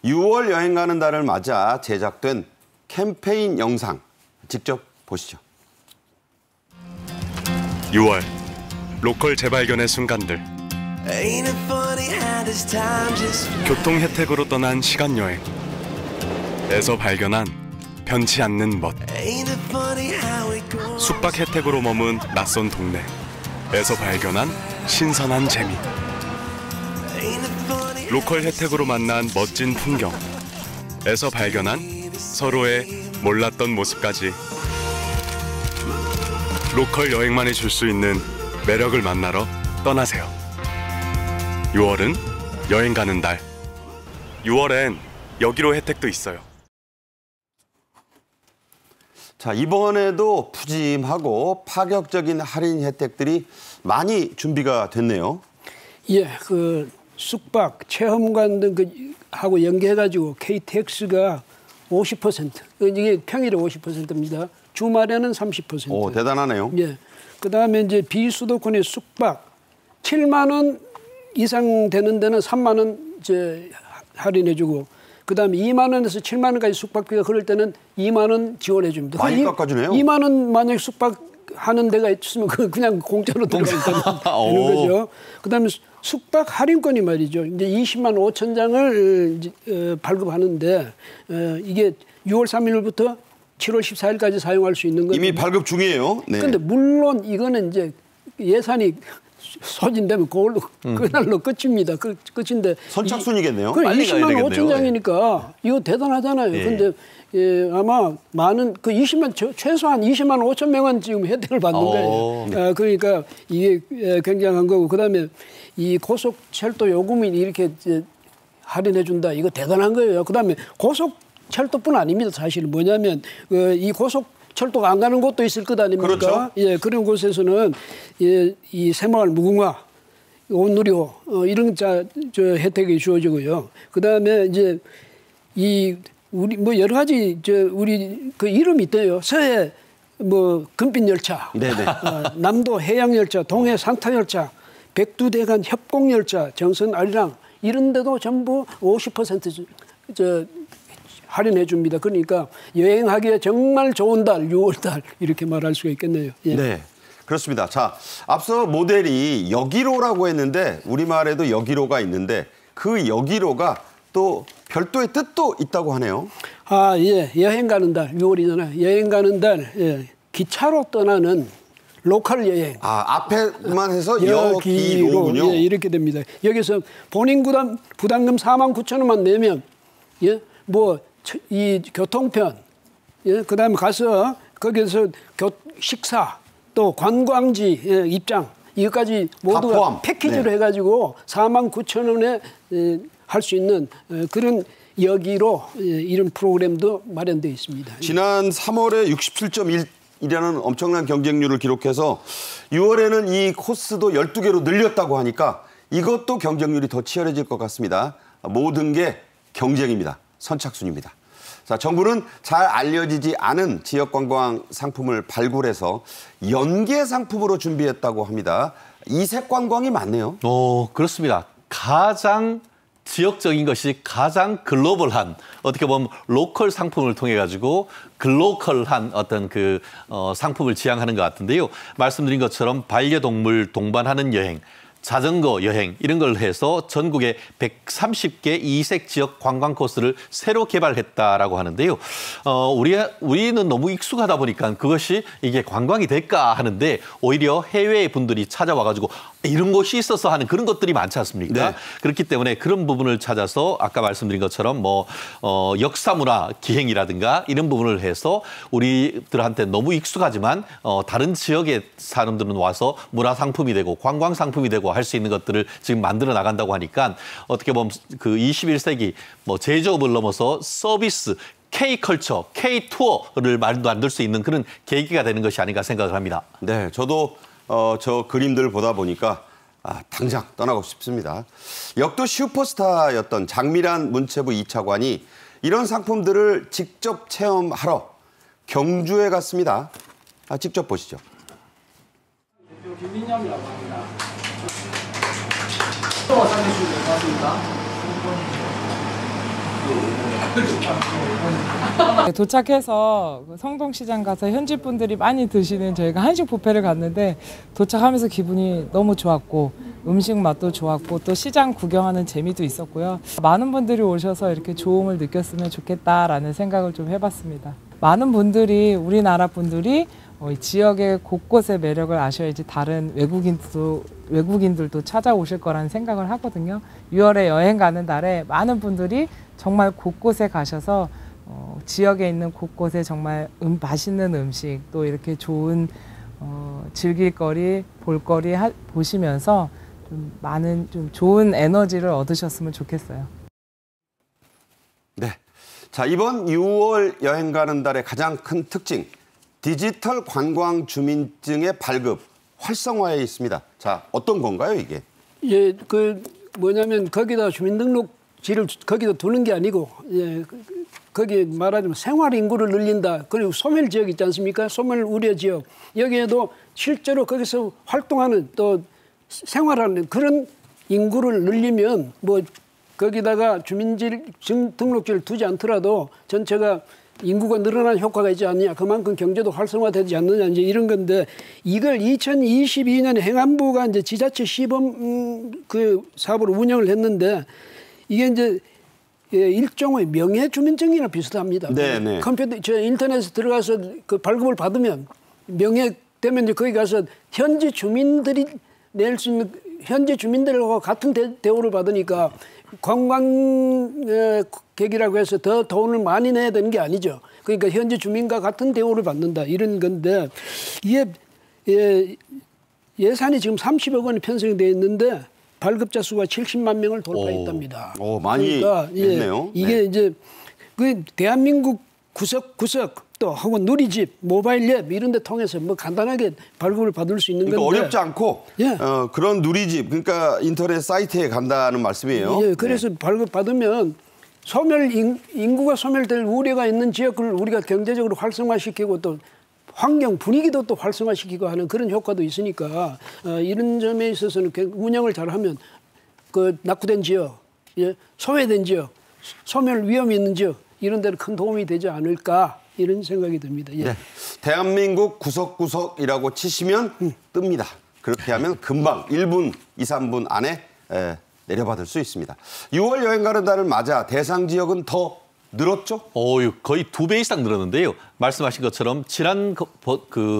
6월 여행 가는 달을 맞아 제작된 캠페인 영상 직접 보시죠. 6월 로컬 재발견의 순간들. 교통 혜택으로 떠난 시간 여행. 에서 발견한 변치 않는 멋. 숙박 혜택으로 머문 낯선 동네. 에서 발견한 신선한 재미. 로컬 혜택으로 만난 멋진 풍경. 에서 발견한 서로의 몰랐던 모습까지. 로컬 여행만이 줄 수 있는 매력을 만나러 떠나세요. 6월은 여행 가는 달. 6월엔 여기로 혜택도 있어요. 자, 이번에도 푸짐하고 파격적인 할인 혜택들이 많이 준비가 됐네요. 예, 그 숙박, 체험관 등 하고 연계해가지고 KTX가 50%, 이게 평일에 50%입니다. 주말에는 30%. 오, 대단하네요. 예. 그다음에 이제 비수도권의 숙박 7만 원 이상 되는 데는 3만 원 이제 할인해주고, 그다음에 2만 원에서 7만 원까지 숙박비가 그럴 때는 2만 원 지원해줍니다. 많이 깎아주네요. 2만 원 만약 숙박하는 데가 있으면 그냥 공짜로 들어가는 거죠. 그다음에 숙박 할인권이 말이죠. 이제 20만 5천 장을 발급하는데 이게 6월 3일부터 7월 14일까지 사용할 수 있는 거예요. 이미 발급 중이에요. 네. 그런데 물론 이거는 이제 예산이 소진되면 그날로 끝입니다. 끝인데 선착순이겠네요. 빨리 20만 5천 장이니까 이거 대단하잖아요. 그런데 아마 많은 최소한 20만 5천 명은 지금 혜택을 받는 거예요. 그러니까 이게 굉장한 거고, 그다음에 이 고속철도 요금이 이렇게 할인해 준다. 이거 대단한 거예요. 그다음에 고속철도뿐 아닙니다. 사실은 뭐냐면 이 고속철도가 안 가는 곳도 있을 것 아닙니까? 그렇죠. 예, 그런 곳에서는 이 새마을 무궁화, 온누리호 이런 저 혜택이 주어지고요. 그다음에 이제 우리 뭐 여러 가지 우리 그 이름이 있대요. 서해 금빛 열차, 남도 해양 열차, 동해 산타 열차, 백두대간 협공 열차, 정선 아리랑 이런 데도 전부 50% 할인해 줍니다. 그러니까 여행하기에 정말 좋은 달, 6월 달 이렇게 말할 수가 있겠네요. 예. 네, 그렇습니다. 자, 앞서 모델이 여기로라고 했는데 우리말에도 여기로가 있는데 그 여기로가 또 별도의 뜻도 있다고 하네요. 아, 예. 여행 가는 달, 6월이잖아요. 여행 가는 달, 기차로 떠나는 로컬 여행. 앞에만 해서 여기로군요. 예, 이렇게 됩니다. 여기서 본인 부담금 4만 9천 원만 내면, 이 교통편, 그다음에 가서 거기서 식사, 또 관광지 입장 이것까지 모두가 포함. 패키지로 네. 해가지고 49,000원에 할 수 있는 그런 여기로 이런 프로그램도 마련되어 있습니다. 지난 3월에 67.1이라는 엄청난 경쟁률을 기록해서 6월에는 이 코스도 12개로 늘렸다고 하니까 이것도 경쟁률이 더 치열해질 것 같습니다. 모든 게 경쟁입니다. 선착순입니다. 자, 정부는 잘 알려지지 않은 지역 관광 상품을 발굴해서 연계 상품으로 준비했다고 합니다. 이색 관광이 많네요. 그렇습니다. 가장 지역적인 것이 가장 글로벌한 어떻게 보면 로컬 상품을 통해 가지고 글로컬한 어떤 그 상품을 지향하는 것 같은데요. 말씀드린 것처럼 반려동물 동반하는 여행, 자전거 여행 이런 걸 해서 전국에 130개 이색 지역 관광 코스를 새로 개발했다라고 하는데요. 우리는 너무 익숙하다 보니까 그것이 이게 관광이 될까 하는데 오히려 해외 분들이 찾아와가지고 이런 곳이 있어서 하는 그런 것들이 많지 않습니까? 네. 그렇기 때문에 그런 부분을 찾아서 아까 말씀드린 것처럼 역사문화 기행이라든가 이런 부분을 해서 우리들한테 너무 익숙하지만 다른 지역의 사람들은 와서 문화 상품이 되고 관광 상품이 되고 할 수 있는 것들을 지금 만들어 나간다고 하니까 어떻게 보면 그 21세기 제조업을 넘어서 서비스 K컬처, K투어를 만들 수 있는 그런 계기가 되는 것이 아닌가 생각을 합니다. 네, 저도 저 그림들 보다 보니까 당장 떠나고 싶습니다. 역도 슈퍼스타였던 장미란 문체부 2차관이 이런 상품들을 직접 체험하러 경주에 갔습니다. 직접 보시죠. 김민영이라고 합니다. 또 상해주시면 고맙습니다. 도착해서 성동시장 가서 현지 분들이 많이 드시는 저희가 한식 뷔페를 갔는데 도착하면서 기분이 너무 좋았고 음식 맛도 좋았고 또 시장 구경하는 재미도 있었고요. 많은 분들이 오셔서 이렇게 좋음을 느꼈으면 좋겠다라는 생각을 좀 해봤습니다. 많은 분들이 우리나라 분들이 지역의 곳곳의 매력을 아셔야지 다른 외국인들도 찾아오실 거라는 생각을 하거든요. 6월에 여행 가는 달에 많은 분들이 정말 곳곳에 가셔서 지역에 있는 곳곳에 정말 맛있는 음식 또 이렇게 좋은 즐길거리, 볼거리 보시면서 좀 많은 좀 좋은 에너지를 얻으셨으면 좋겠어요. 네, 자 이번 6월 여행 가는 달의 가장 큰 특징 디지털 관광 주민증의 발급 활성화에 있습니다. 자 어떤 건가요 이게? 예, 뭐냐면 거기다 주민등록지를 거기다 두는 게 아니고 거기 말하자면 생활 인구를 늘린다. 그리고 소멸 지역 있지 않습니까? 소멸 우려 지역. 여기에도 실제로 거기서 활동하는 또 생활하는 그런 인구를 늘리면 거기다가 주민등록지를 두지 않더라도 전체가 인구가 늘어나는 효과가 있지 않느냐. 그만큼 경제도 활성화되지 않느냐. 이제 이런 건데 이걸 2022년에 행안부가 이제 지자체 시범 사업으로 운영을 했는데 이게 이제 일종의 명예주민증이나 비슷합니다. 네네. 저 인터넷에 들어가서 그 발급을 받으면 명예되면 이제 거기 가서 현지 주민들이 낼 수 있는 현지 주민들과 같은 대우를 받으니까 관광객이라고 해서 더 돈을 많이 내야 되는 게 아니죠. 그러니까 현지 주민과 같은 대우를 받는다 이런 건데 이게 예산이 지금 30억 원이 편성되어 있는데 발급자 수가 70만 명을 돌파했답니다. 많이 했네요. 이게 이제 그 대한민국 구석구석 또 혹은 누리집, 모바일 앱 이런 데 통해서 간단하게 발급을 받을 수 있는 건데 어렵지 않고 그런 누리집 그러니까 인터넷 사이트에 간다는 말씀이에요. 예, 그래서 발급 받으면 인구가 소멸될 우려가 있는 지역을 우리가 경제적으로 활성화시키고 또 환경 분위기도 또 활성화시키고 하는 그런 효과도 있으니까 이런 점에 있어서는 운영을 잘하면 낙후된 지역, 소외된 지역, 소멸 위험이 있는 지역 이런 데는 큰 도움이 되지 않을까 이런 생각이 듭니다. 예. 네. 대한민국 구석구석이라고 치시면 뜹니다. 그렇게 하면 금방 1분, 2, 3분 안에 내려받을 수 있습니다. 6월 여행 가는 달을 맞아 대상 지역은 더 늘었죠? 거의 2배 이상 늘었는데요. 말씀하신 것처럼 지난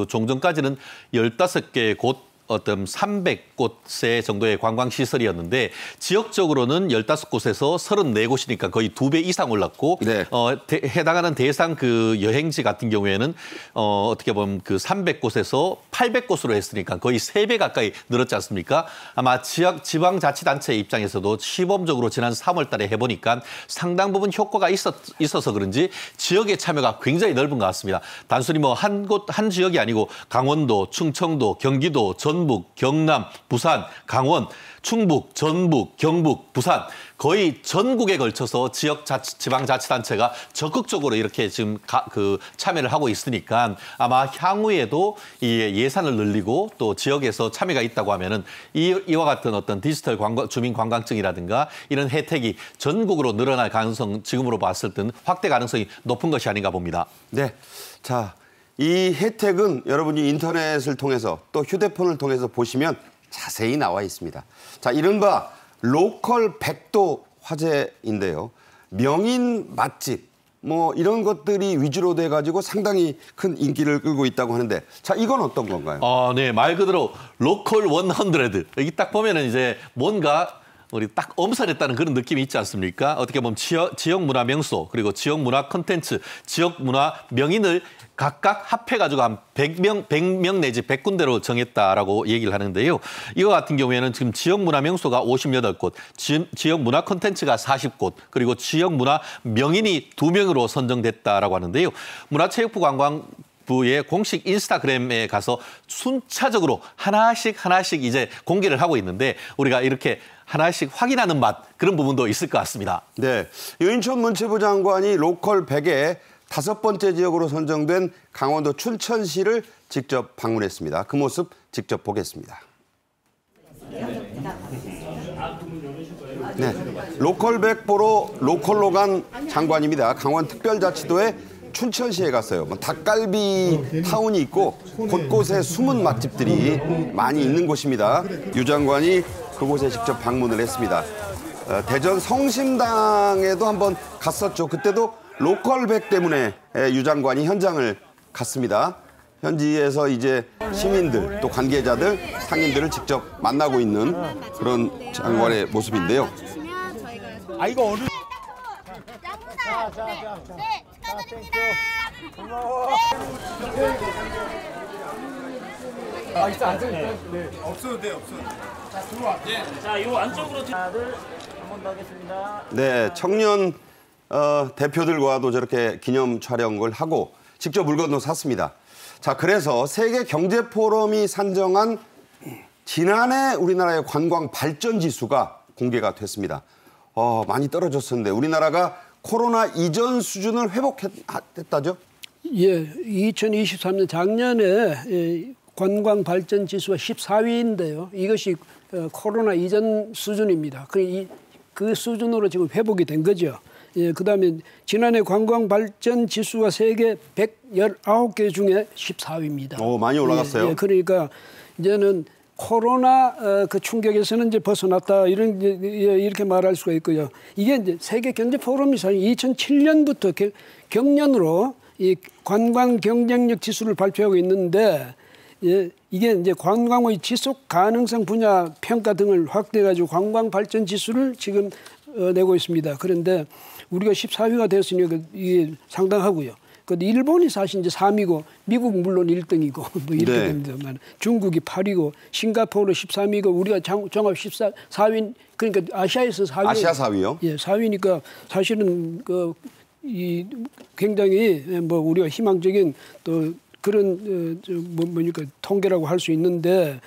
종전까지는 15개 곳 어떤 300곳의 정도의 관광시설이었는데 지역적으로는 15곳에서 34곳이니까 거의 2배 이상 올랐고 해당하는 대상 여행지 같은 경우에는 어떻게 보면 300곳에서 800곳으로 했으니까 거의 3배 가까이 늘었지 않습니까? 아마 지방자치단체 입장에서도 시범적으로 지난 3월 달에 해보니까 상당 부분 효과가 있어서 그런지 지역의 참여가 굉장히 넓은 것 같습니다. 단순히 뭐 한 지역이 아니고 강원도, 충청도, 경기도, 전북, 경남, 부산, 강원, 충북, 전북, 경북, 부산 거의 전국에 걸쳐서 지방자치단체가 적극적으로 이렇게 지금 참여를 하고 있으니까 아마 향후에도 이 예산을 늘리고 또 지역에서 참여가 있다고 하면은 이와 같은 어떤 디지털 주민 관광증이라든가 이런 혜택이 전국으로 늘어날 가능성 지금으로 봤을 때는 확대 가능성이 높은 것이 아닌가 봅니다. 네, 자, 이 혜택은 여러분이 인터넷을 통해서 또 휴대폰을 통해서 보시면 자세히 나와 있습니다. 자, 이른바 로컬 백도 화제인데요. 명인 맛집 뭐 이런 것들이 위주로 돼가지고 상당히 큰 인기를 끌고 있다고 하는데, 자, 이건 어떤 건가요? 네, 말 그대로 로컬 100. 여기 딱 보면은 이제 뭔가 우리 딱 엄선했다는 그런 느낌이 있지 않습니까? 어떻게 보면 지역 문화 명소 그리고 지역 문화 콘텐츠, 지역 문화 명인을 각각 합해가지고 한 100명 내지 100군데로 정했다라고 얘기를 하는데요. 이거 같은 경우에는 지금 지역 문화 명소가 58곳, 지역 문화 콘텐츠가 40곳, 그리고 지역 문화 명인이 2명으로 선정됐다라고 하는데요. 문화체육부 관광부의 공식 인스타그램에 가서 순차적으로 하나씩 이제 공개를 하고 있는데 우리가 이렇게 하나씩 확인하는 맛 그런 부분도 있을 것 같습니다. 네, 유인천 문체부 장관이 로컬 100의 5번째 지역으로 선정된 강원도 춘천시를 직접 방문했습니다. 그 모습 직접 보겠습니다. 네, 로컬 100 보러 로컬로 간 장관입니다. 강원특별자치도의 춘천시에 갔어요. 뭐 닭갈비 타운이 있고 곳곳에 숨은 맛집들이 많이 있는 곳입니다. 유 장관이 그곳에 직접 방문을 했습니다. 대전 성심당에도 한번 갔었죠. 그때도 로컬 100 때문에 유 장관이 현장을 갔습니다. 현지에서 이제 시민들 또 관계자들, 상인들을 직접 만나고 있는 그런 장관의 모습인데요. 아, 이거 어느? 네, 축하드립니다. 고마워. 아, 있어, 안쪽에. 네. 없어도 돼, 없어도 돼. 자, 들어와. 네. 자, 요 안쪽으로 다들 한 번 더 하겠습니다. 네, 청년 대표들과도 저렇게 기념 촬영을 하고 직접 물건도 샀습니다. 자, 그래서 세계 경제 포럼이 산정한 지난해 우리나라의 관광 발전 지수가 공개가 됐습니다. 많이 떨어졌었는데 우리나라가 코로나 이전 수준을 회복했다죠? 예, 2023년 작년에 관광 발전 지수가 14위인데요. 이것이 코로나 이전 수준입니다. 그 수준으로 지금 회복이 된 거죠. 예, 그다음에 지난해 관광 발전 지수가 세계 119개 중에 14위입니다. 오, 많이 올라갔어요. 예, 그러니까 이제는 코로나 그 충격에서는 이제 벗어났다 이렇게 말할 수가 있고요. 이게 이제 세계 경제 포럼이 2007년부터 경년으로 이 관광 경쟁력 지수를 발표하고 있는데, 예, 이게 이제 관광의 지속 가능성 분야 평가 등을 확대해가지고 관광 발전 지수를 지금 내고 있습니다. 그런데 우리가 14위가 되었으니 이게 상당하고요. 근데 일본이 사실 이제 3위고 미국 물론 1등이고 뭐 이렇게 네. 됩니다만 중국이 8위고 싱가포르 13위고 우리가 종합 4위, 그러니까 아시아에서 4위. 아시아 4위요? 예, 4위니까 사실은 굉장히 뭐 우리가 희망적인 또 그런 뭐니까 통계라고 할 수 있는데,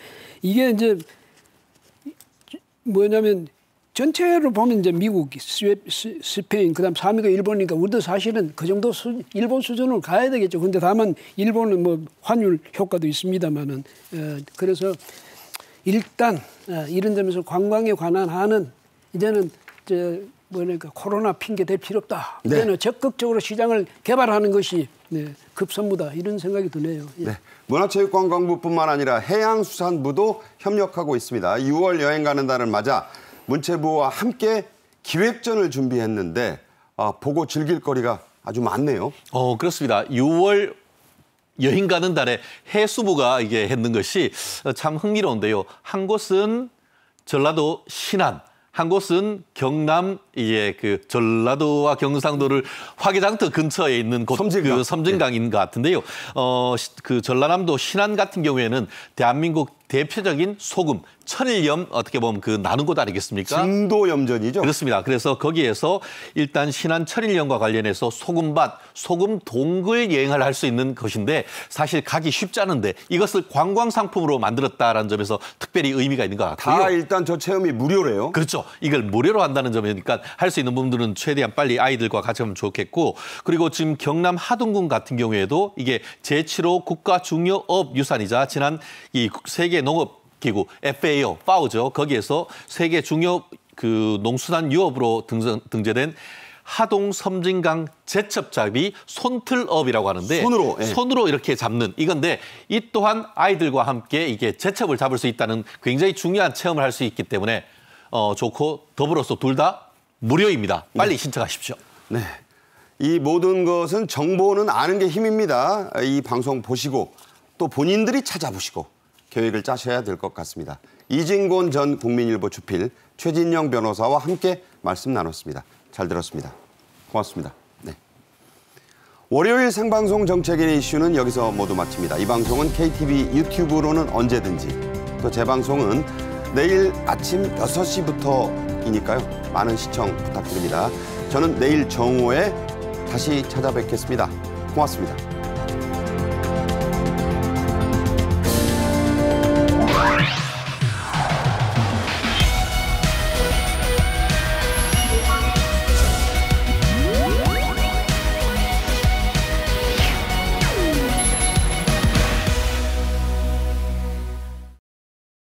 이게 이제 뭐냐면 전체로 보면 이제 미국, 스페인, 그다음 3위가 일본이니까 우리도 사실은 그 정도 일본 수준으로 가야 되겠죠. 근데 다만 일본은 뭐 환율 효과도 있습니다만은 그래서 일단 이런 점에서 관광에 관한 한은 이제는 뭐니까 코로나 핑계 댈 필요 없다. 네. 이제는 적극적으로 시장을 개발하는 것이 급선무다 이런 생각이 드네요. 예. 네, 문화체육관광부뿐만 아니라 해양수산부도 협력하고 있습니다. 6월 여행 가는 날을 맞아 문체부와 함께 기획전을 준비했는데 보고 즐길 거리가 아주 많네요. 그렇습니다. 6월 여행 가는 달에 해수부가 이게 했는 것이 참 흥미로운데요. 한 곳은 전라도 신안, 한 곳은 경남 이게 그 전라도와 경상도를 화개장터 근처에 있는 곳 그 섬진강인 것 같은데요. 그 전라남도 신안 같은 경우에는 대한민국 대표적인 소금, 천일염 어떻게 보면 그 나눈 곳 아니겠습니까? 증도염전이죠. 그렇습니다. 그래서 거기에서 일단 신안 천일염과 관련해서 소금밭, 소금 동굴 여행을 할 수 있는 것인데 사실 가기 쉽지 않은데 이것을 관광 상품으로 만들었다라는 점에서 특별히 의미가 있는 것 같고요. 다 일단 저 체험이 무료래요. 그렇죠. 이걸 무료로 한다는 점이니까 할 수 있는 분들은 최대한 빨리 아이들과 같이 하면 좋겠고 그리고 지금 경남 하동군 같은 경우에도 이게 제7호 국가중요업유산이자 지난 이 세계 농업기구 FAO죠. 거기에서 세계 중요 그 농수산 유업으로 등재된 하동 섬진강 제첩잡이 손틀업이라고 하는데 손으로 이렇게 잡는 이건데 이 또한 아이들과 함께 이게 제첩을 잡을 수 있다는 굉장히 중요한 체험을 할 수 있기 때문에 좋고 더불어서 둘 다 무료입니다. 빨리 신청하십시오. 네. 이 모든 것은 정보는 아는 게 힘입니다. 이 방송 보시고 또 본인들이 찾아보시고 계획을 짜셔야 될 것 같습니다. 이진곤 전 국민일보 주필 최진영 변호사와 함께 말씀 나눴습니다. 잘 들었습니다. 고맙습니다. 네. 월요일 생방송 정책인의 이슈는 여기서 모두 마칩니다. 이 방송은 KTV 유튜브로는 언제든지 또 재방송은 내일 아침 6시부터이니까요. 많은 시청 부탁드립니다. 저는 내일 정오에 다시 찾아뵙겠습니다. 고맙습니다.